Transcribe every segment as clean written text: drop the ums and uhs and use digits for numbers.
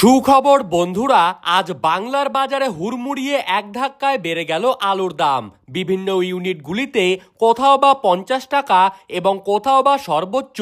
সুখবর বন্ধুরা, আজ বাংলার বাজারে হুড়মুড়িয়ে এক ধাক্কায় বেড়ে গেল আলুর দাম। বিভিন্ন ইউনিটগুলিতে কোথাও বা 50 টাকা এবং কোথাও বা সর্বোচ্চ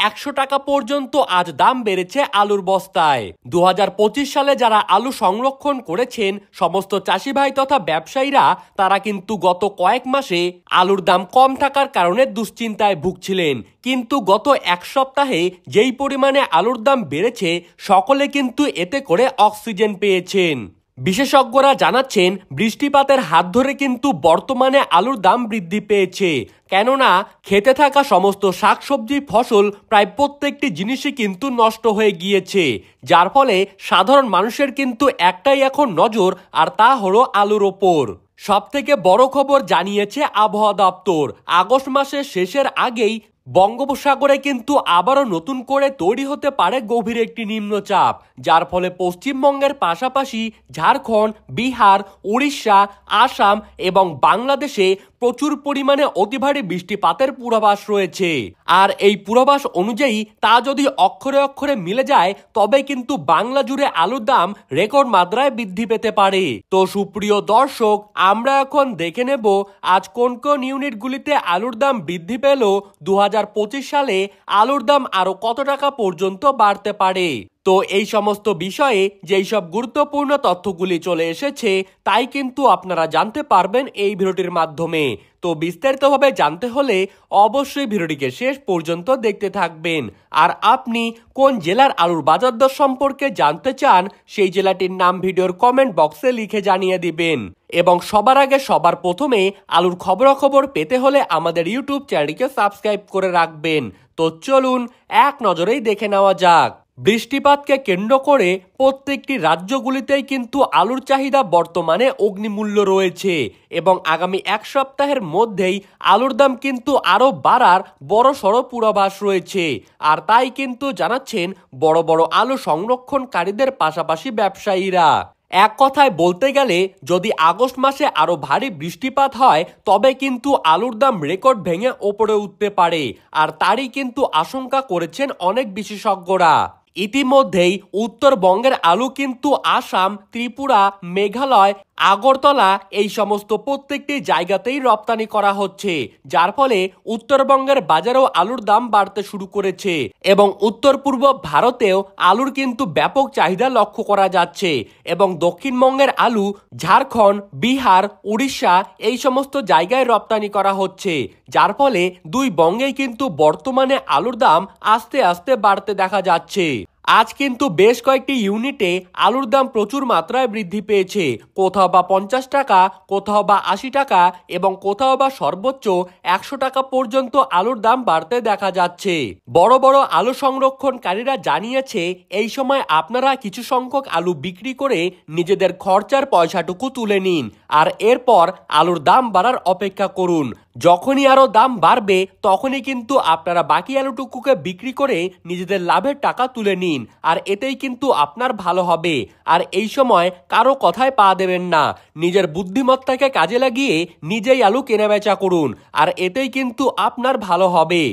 100 টাকা পর্যন্ত আজ দাম বেড়েছে আলুর বস্তায়। 2025 সালে যারা আলু সংরক্ষণ করেছেন সমস্ত চাষি ভাই তথা ব্যবসায়ীরা, তারা কিন্তু গত কয়েক মাসে আলুর দাম কম থাকার কারণে দুশ্চিন্তায় ভুগছিলেন। কিন্তু গত এক সপ্তাহে যেই পরিমাণে আলুর দাম বেড়েছে, সকলে কিন্তু এতে করে অক্সিজেন পেয়েছেন। বিশেষজ্ঞরা জানাচ্ছেন, বৃষ্টিপাতের হাত ধরে কিন্তু বর্তমানে আলুর দাম বৃদ্ধি পেয়েছে। কেননা খেতে থাকা সমস্ত শাকসবজি ফসল প্রায় প্রত্যেকটি জিনিসই কিন্তু নষ্ট হয়ে গিয়েছে, যার ফলে সাধারণ মানুষের কিন্তু একটাই এখন নজর, আর তা হলো আলুর ওপর। সবথেকে বড় খবর জানিয়েছে আবহাওয়া দপ্তর, আগস্ট মাসের শেষের আগেই বঙ্গোপসাগরে কিন্তু আবারও নতুন করে তৈরি হতে পারে গভীর একটি নিম্নচাপ, যার ফলে পশ্চিমবঙ্গের পাশাপাশি ঝাড়খণ্ড, বিহার, উড়িষ্যা, আসাম এবং বাংলাদেশে প্রচুর পরিমাণে অতি ভারী বৃষ্টিপাতের পূর্বাভাস রয়েছে। আর এই পূর্বাভাস অনুযায়ী তা যদি অক্ষরে অক্ষরে মিলে যায়, তবে কিন্তু বাংলা জুড়ে আলুর দাম রেকর্ড মাত্রায় বৃদ্ধি পেতে পারে। তো সুপ্রিয় দর্শক, আমরা এখন দেখে নেব আজ কোন কোন ইউনিটগুলিতে আলুর দাম বৃদ্ধি পেল। 2025 সালে আলুর দাম আরো কত টাকা পর্যন্ত বাড়তে পারে। তো এই সমস্ত বিষয়ে যেই সব গুরুত্বপূর্ণ তথ্যগুলি চলে এসেছে, তাই কিন্তু আপনারা জানতে পারবেন এই ভিডিওটির মাধ্যমে। তো বিস্তারিতভাবে জানতে হলে অবশ্যই ভিডিওটিকে শেষ পর্যন্ত দেখতে থাকবেন। আর আপনি কোন জেলার আলুর বাজার দর সম্পর্কে জানতে চান, সেই জেলাটির নাম ভিডিওর কমেন্ট বক্সে লিখে জানিয়ে দিবেন। এবং সবার আগে সবার প্রথমে আলুর খবরাখবর পেতে হলে আমাদের ইউটিউব চ্যানেলটিকে সাবস্ক্রাইব করে রাখবেন। তো চলুন এক নজরেই দেখে নেওয়া যাক। বৃষ্টিপাতকে কেন্দ্র করে প্রত্যেকটি রাজ্যগুলিতেই কিন্তু আলুর চাহিদা বর্তমানে অগ্নিমূল্য রয়েছে, এবং আগামী এক সপ্তাহের মধ্যেই আলুর দাম কিন্তু আরও বাড়ার বড়সড় পূর্বাভাস রয়েছে। আর তাই কিন্তু জানাচ্ছেন বড় বড় আলু সংরক্ষণকারীদের পাশাপাশি ব্যবসায়ীরা। এক কথায় বলতে গেলে, যদি আগস্ট মাসে আরো ভারী বৃষ্টিপাত হয়, তবে কিন্তু আলুর দাম রেকর্ড ভেঙে ওপরে উঠতে পারে। আর তারই কিন্তু আশঙ্কা করেছেন অনেক বিশেষজ্ঞরা। ইতিমধ্যেই উত্তরবঙ্গের আলু কিন্তু আসাম, ত্রিপুরা, মেঘালয়, আগরতলা এই সমস্ত প্রত্যেকটি জায়গাতেই রপ্তানি করা হচ্ছে, যার ফলে উত্তরবঙ্গের বাজারেও আলুর দাম বাড়তে শুরু করেছে। এবং উত্তর পূর্ব ভারতেও আলুর কিন্তু ব্যাপক চাহিদা লক্ষ্য করা যাচ্ছে। এবং দক্ষিণবঙ্গের আলু ঝাড়খণ্ড, বিহার, উড়িষ্যা এই সমস্ত জায়গায় রপ্তানি করা হচ্ছে, যার ফলে দুই বঙ্গেই কিন্তু বর্তমানে আলুর দাম আস্তে আস্তে বাড়তে দেখা যাচ্ছে। আজ কিন্তু বেশ কয়েকটি ইউনিটে আলুর দাম প্রচুর মাত্রায় বৃদ্ধি পেয়েছে। কোথাও বা 50 টাকা, কোথাও বা 80 টাকা এবং কোথাও বা সর্বোচ্চ 100 টাকা পর্যন্ত আলুর দাম বাড়তে দেখা যাচ্ছে। বড় বড় আলু সংরক্ষণকারীরা জানিয়েছে, এই সময় আপনারা কিছু সংখ্যক আলু বিক্রি করে নিজেদের খরচার পয়সাটুকু তুলে নিন, আর এরপর আলুর দাম বাড়ার অপেক্ষা করুন। যখনই আরো দাম বাড়বে, তখনই কিন্তু আপনারা বাকি আলুটুকুকে বিক্রি করে নিজেদের লাভের টাকা তুলে নিন, আর এতেই কিন্তু আপনার ভালো হবে। আর এই সময় কারো কথায় পা দেবেন না, নিজের বুদ্ধিমত্তাকে কাজে লাগিয়ে নিজেই আলু কেনাবেচা করুন, আর এতেই কিন্তু আপনার ভালো হবে।